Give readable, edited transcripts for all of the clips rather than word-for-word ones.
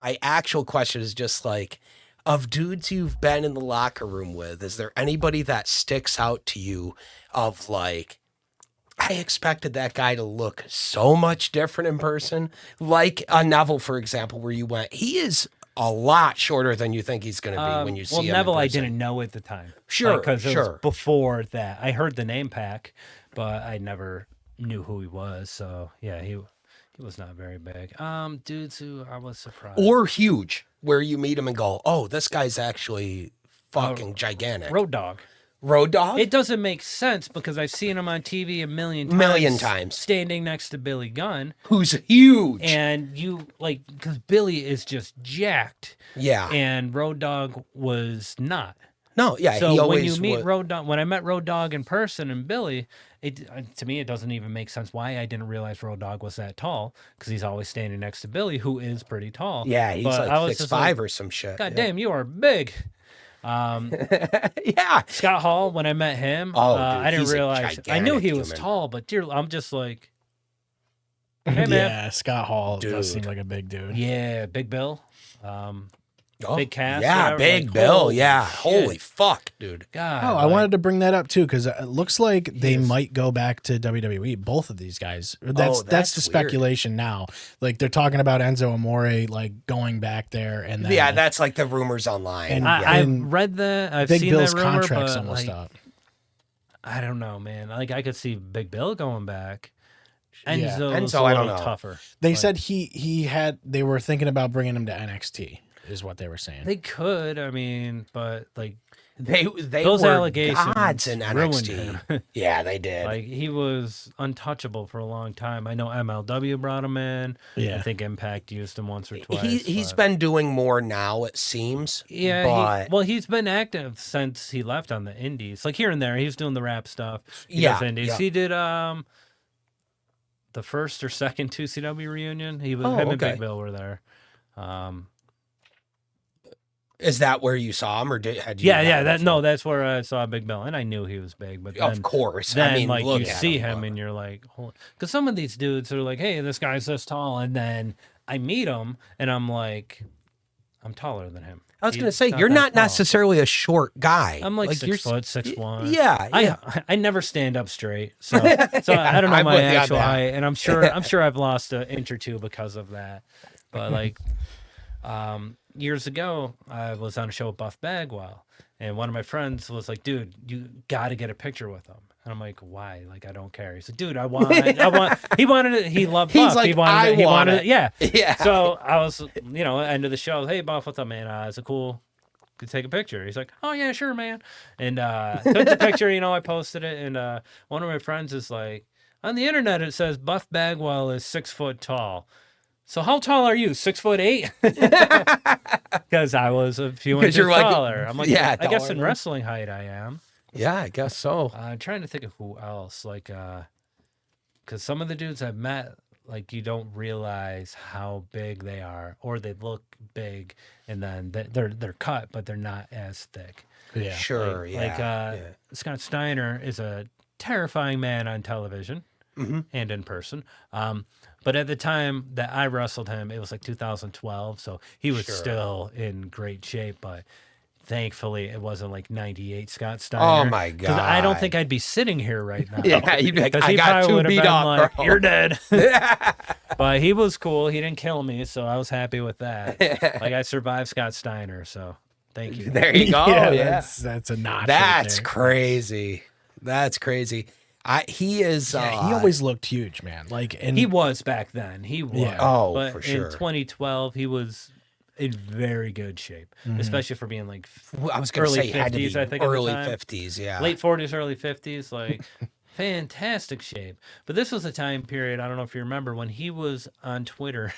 My actual question is just like, of dudes you've been in the locker room with, is there anybody that sticks out to you of like, I expected that guy to look so much different in person? Like a Neville, for example, where you went, he is a lot shorter than you think he's going to be when you Well, see him Neville, in I person. didn't know at the time. Sure, Because it was sure. before that. I heard the name Pack, but I never knew who he was. So yeah, he was not very big. Dudes who I was surprised. Or huge, where you meet him and go, oh, this guy's actually fucking gigantic. Road Dogg. Road Dogg? It doesn't make sense because I've seen him on TV a million times. Standing next to Billy Gunn. Who's huge. And you, like, because Billy is just jacked. Yeah. And Road Dogg was not. No, yeah. So he when always you meet would. Road Dogg, when I met Road Dogg in person and Billy, to me it doesn't even make sense why I didn't realize Road Dogg was that tall because he's always standing next to Billy, who is pretty tall. Yeah, he's But like I was 6'5" just like, or some shit. God damn, you are big. Yeah. Scott Hall, when I met him, Oh, dude, I didn't he's a realize. I knew he gigantic was human. tall, but dear, I'm just like, hey man, Yeah, Scott Hall Dude. does seem like a big dude. yeah, Big Bill, Oh, Big Cass, yeah, whatever, Big like, Bill. holy Yeah. shit. Holy fuck, dude. God. Oh, I like, wanted to bring that up too because it looks like they is. might go back to WWE. Both of these guys. That's that's the weird. speculation now. Like they're talking about Enzo Amore like going back there, and then Yeah, that's like the rumors online. And- yeah. I've read that. I've Big seen Bill's that rumor, contract's but almost like, up. I don't know, man. Like I could see Big Bill going back. Yeah. Enzo's Enzo, a I little don't know. tougher. They Like, said they were thinking about bringing him to NXT. Is what they were saying. they could. I mean, but like they those were allegations gods in ruined NXT. him. Yeah, they did. Like he was untouchable for a long time. I know MLW brought him in. Yeah. I think Impact used him once or twice. He's but- been doing more now, it seems. Yeah, but he's been active since he left on the indies. Like here and there, he was doing the rap stuff. He Yeah, does indies. yeah. He did the first or second 2CW reunion. He was Oh, him and okay. Big Bill were there. is that where you saw him, or had you? Yeah, met him that before? no, that's where I saw Big Bill, and I knew he was big. But then, Of course. then I mean, like look you at see him, him, and you're like, because some of these dudes are like, hey, this guy's this tall, and then I meet him, and I'm like, I'm taller than him. I was going to He's say, you're that not tall. necessarily a short guy. I'm like you're 6 foot, 6'1". Yeah, yeah. I never stand up straight, so I don't know I'm my with you on actual that. height, and I'm sure I've lost an inch or two because of that. But like years ago, I was on a show with Buff Bagwell, and one of my friends was like, "Dude, you got to get a picture with him." And I'm like, "Why? Like, I don't care." He's like, "Dude, I want." He wanted it. He loved He's Buff. like, he wanted "I it. He want wanted it." it. Yeah. Yeah. So I was, end of the show. Hey, Buff, what's up, man? Is it cool? Could take a picture. He's like, oh yeah, sure, man. And took the picture, I posted it, and one of my friends is like, on the internet it says Buff Bagwell is 6 foot tall. So how tall are you? 6'8"? Because I was a few 'Cause inches you're like, taller. I'm like, yeah, I guess taller in than- wrestling height I am. Yeah, I guess so. I'm trying to think of who else. Like, because some of the dudes I've met, like you don't realize how big they are, or they look big, and then they're cut, but they're not as thick. Yeah. Sure, yeah. Scott Steiner is a terrifying man on television and in person. But at the time that I wrestled him, it was like 2012, so he was Sure. still in great shape. But thankfully, it wasn't like 98 Scott Steiner. Oh, my Because I don't God. think I'd be sitting here right now. Yeah, you'd be like, 'Cause I he got probably two would have beat been up, like, bro. you're dead. But he was cool. He didn't kill me, so I was happy with that. Like I survived Scott Steiner, so thank you. There you go. Yeah, That's a notch. That's right there. crazy. That's crazy. He is. Yeah, he always looked huge, man. Like, and He was back then. He was. Yeah. Oh, but for sure. in 2012, he was in very good shape, especially for being like I was going to early say he had to 50s, be I think, at the early time. 50s. Yeah. late 40s, early 50s, like fantastic shape. But this was a time period, I don't know if you remember, when he was on Twitter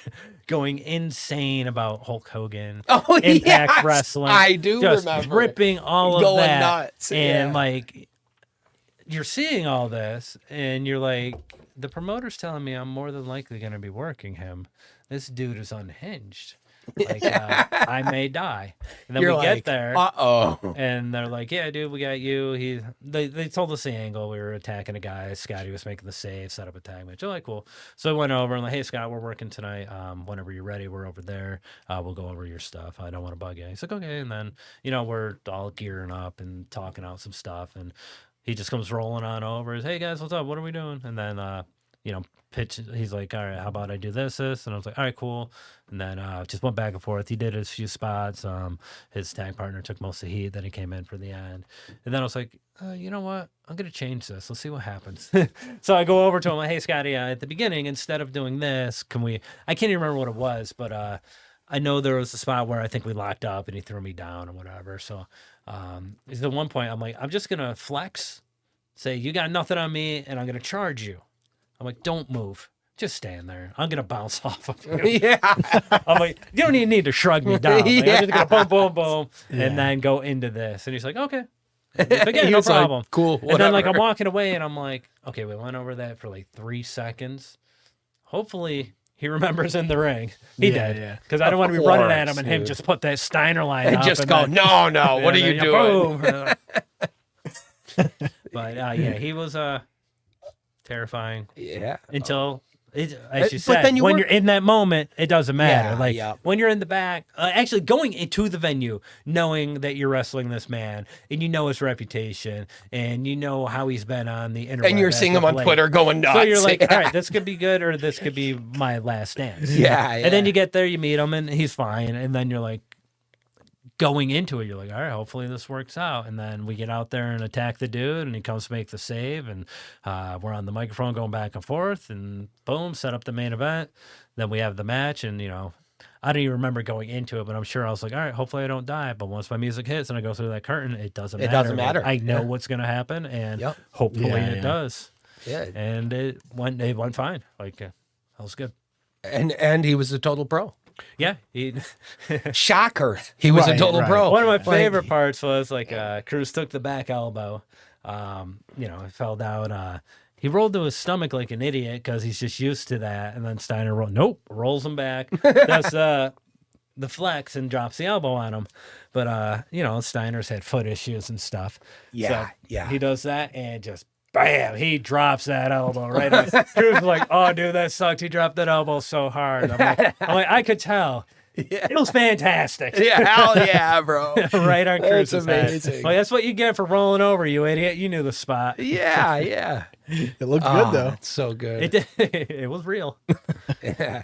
going insane about Hulk Hogan, Oh, Impact yes, Wrestling. I do just remember. ripping all of Going that. nuts, And yeah. like, you're seeing all this, and you're like, the promoter's telling me I'm more than likely going to be working him. This dude is unhinged. Like, I may die. And then You're we like, get there. uh-oh. And they're like, yeah, dude, we got you. They told us the angle. We were attacking a guy. Scotty was making the save, set up a tag match. They're like, cool. So I went over and like, hey, Scott, we're working tonight. Whenever you're ready, we're over there. We'll go over your stuff. I don't want to bug you. He's like, okay. And then, we're all gearing up and talking out some stuff. And he just comes rolling on over. Hey, guys, what's up? What are we doing? And then, pitch. He's like, all right, how about I do this? And I was like, all right, cool. And then just went back and forth. He did his few spots. His tag partner took most of the heat. Then he came in for the end. And then I was like, you know what? I'm going to change this. Let's see what happens. So I go over to him like, hey, Scotty, at the beginning, instead of doing this, I can't even remember what it was, but I know there was a spot where I think we locked up and he threw me down or whatever. So at one point, I'm like, I'm just going to flex, say, you got nothing on me, and I'm going to charge you. I'm like, don't move. Just stand there. I'm going to bounce off of you. Yeah. I'm like, you don't even need to shrug me down. Like, I'm just going to boom, boom, boom, Yeah. and then go into this. And he's like, okay. Again, He no was like, problem. cool, And then like I'm whatever. walking away and I'm like, okay, we went over that for like 3 seconds. Hopefully he remembers in the ring. He Yeah, did. yeah. Because I don't want to be Of running at course, him and him dude. just put that Steiner line And up just and go, then- no, what are and you then doing? boom. But yeah, he was terrifying Yeah. until as you But said, then you when were- you're in that moment, it doesn't matter. Yeah, Like yeah. when you're in the back, actually going into the venue, knowing that you're wrestling this man, and you know his reputation, and you know how he's been on the internet, And you're seeing him on Twitter going nuts. So you're like, Yeah. all right, this could be good, or this could be my last dance. Yeah, And then yeah. you get there, you meet him, and he's fine. And then you're like, going into it, you're like, all right, hopefully this works out. And then we get out there and attack the dude, and he comes to make the save, and we're on the microphone going back and forth, and boom, set up the main event. Then we have the match, and I don't even remember going into it, but I'm sure I was like, all right, hopefully I don't die. But once my music hits and I go through that curtain, it doesn't matter. doesn't matter. I know Yeah. what's going to happen, and Yep. hopefully Yeah, it yeah. does. Yeah. And it went fine. Like, that was good. And he was a total pro. Yeah. He, Shocker. He was a Right, total right. pro. one of my Like, favorite parts was like Cruz took the back elbow. It fell down. He rolled to his stomach like an idiot because he's just used to that. And then Steiner rolls him back. That's the flex and drops the elbow on him. But Steiner's had foot issues and stuff. Yeah, So yeah. He does that and just bam, he drops that elbow right on. Cruz was like, oh dude, that sucked. He dropped that elbow so hard. I'm like, I could tell. Yeah. It was fantastic. Yeah, hell yeah, bro. Right on That's Cruz's head. amazing. Like, that's what you get for rolling over, you idiot. You knew the spot. Yeah, yeah. It looked good though. It's so good. It was real. Yeah.